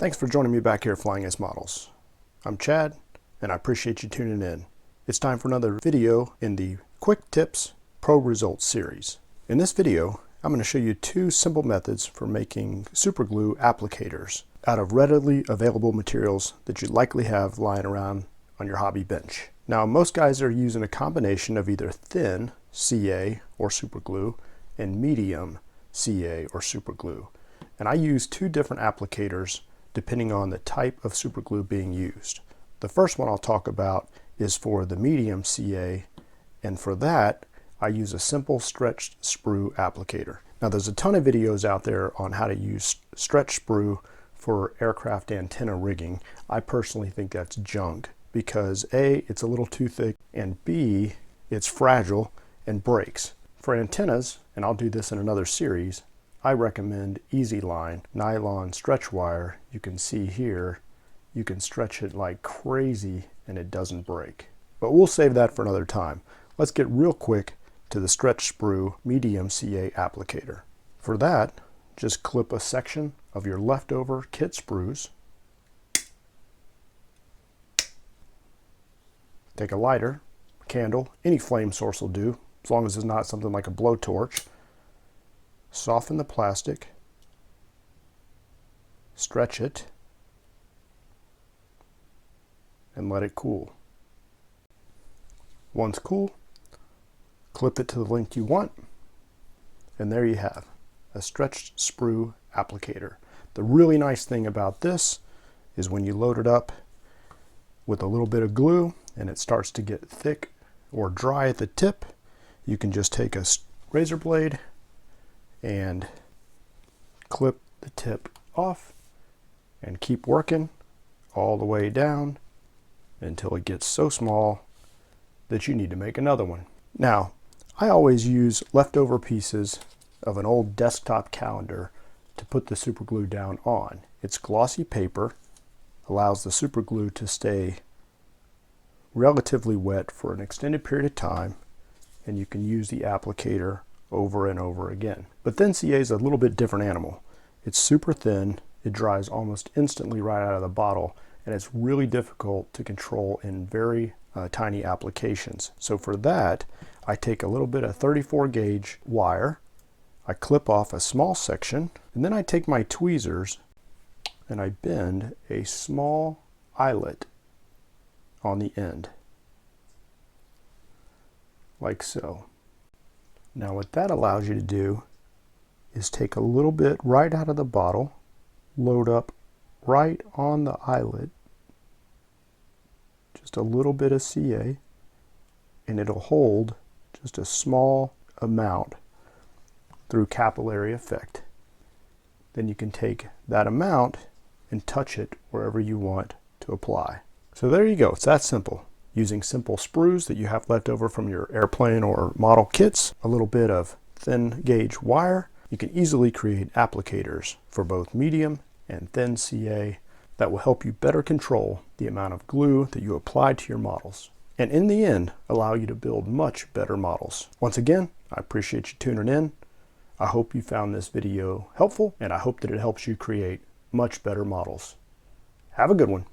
Thanks for joining me back here at Flying Ace Models. I'm Chad, and I appreciate you tuning in. It's time for another video in the Quick Tips Pro Results series. In this video, I'm going to show you two simple methods for making super glue applicators out of readily available materials that you likely have lying around on your hobby bench. Now, most guys are using a combination of either thin CA or super glue and medium CA or super glue. And I use two different applicators depending on the type of super glue being used. The first one I'll talk about is for the medium CA, and for that I use a simple stretched sprue applicator. Now, there's a ton of videos out there on how to use stretch sprue for aircraft antenna rigging. I personally think that's junk because A, it's a little too thick, and B, it's fragile and breaks. For antennas, and I'll do this in another series, I recommend Easy Line nylon stretch wire. You can see here, you can stretch it like crazy and it doesn't break. But we'll save that for another time. Let's get real quick to the stretch sprue medium CA applicator. For that, just clip a section of your leftover kit sprues. Take a lighter, candle, any flame source will do, as long as it's not something like a blowtorch. Soften the plastic, stretch it, and let it cool. Once cool, clip it to the length you want, and there you have a stretched sprue applicator. The really nice thing about this is when you load it up with a little bit of glue and it starts to get thick or dry at the tip, you can just take a razor blade and clip the tip off and keep working all the way down until it gets so small that you need to make another one. Now, I always use leftover pieces of an old desktop calendar to put the super glue down on. It's glossy paper, allows the super glue to stay relatively wet for an extended period of time, and you can use the applicator over and over again. But thin CA is a little bit different animal. It's super thin, it dries almost instantly right out of the bottle, and it's really difficult to control in very tiny applications. So for that, I take a little bit of 34 gauge wire, I clip off a small section, and then I take my tweezers and I bend a small eyelet on the end, like so. Now what that allows you to do is take a little bit right out of the bottle, load up right on the eyelet, just a little bit of CA, and it'll hold just a small amount through capillary effect. Then you can take that amount and touch it wherever you want to apply. So there you go, it's that simple. Using simple sprues that you have left over from your airplane or model kits, a little bit of thin gauge wire, you can easily create applicators for both medium and thin CA that will help you better control the amount of glue that you apply to your models, and in the end allow you to build much better models. Once again, I appreciate you tuning in. I hope you found this video helpful, and I hope that it helps you create much better models. Have a good one.